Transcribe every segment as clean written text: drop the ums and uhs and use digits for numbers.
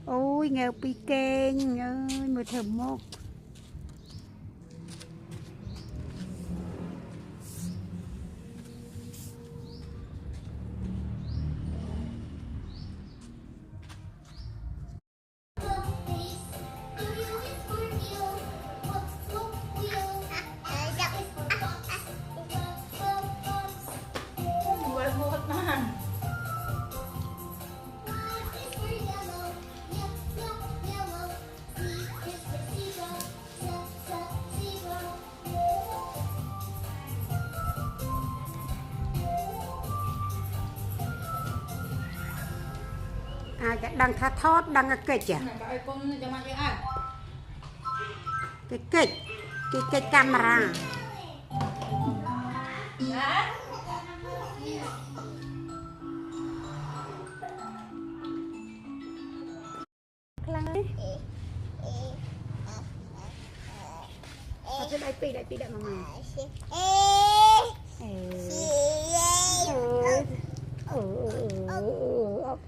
ôi nghèo pi kênh ơi mới thơm mốc cái đằng tha thót đằng cái kịch cái kịch camera đại pi đại mama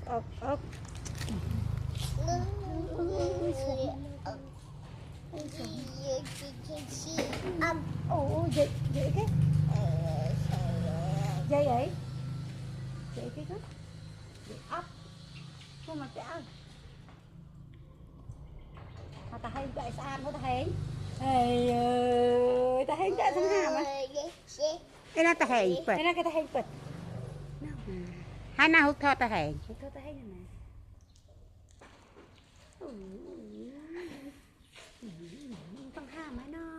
ốc dậy cái dây ấy dậy cái đó ốc không mà chả ta hay dậy sao nó ta hay ta hay dậy sang hàm á cái đó ta hay bật cái đó cái ta hay bật hai nào hút thọ ta hay nè tăng hàm ấy nó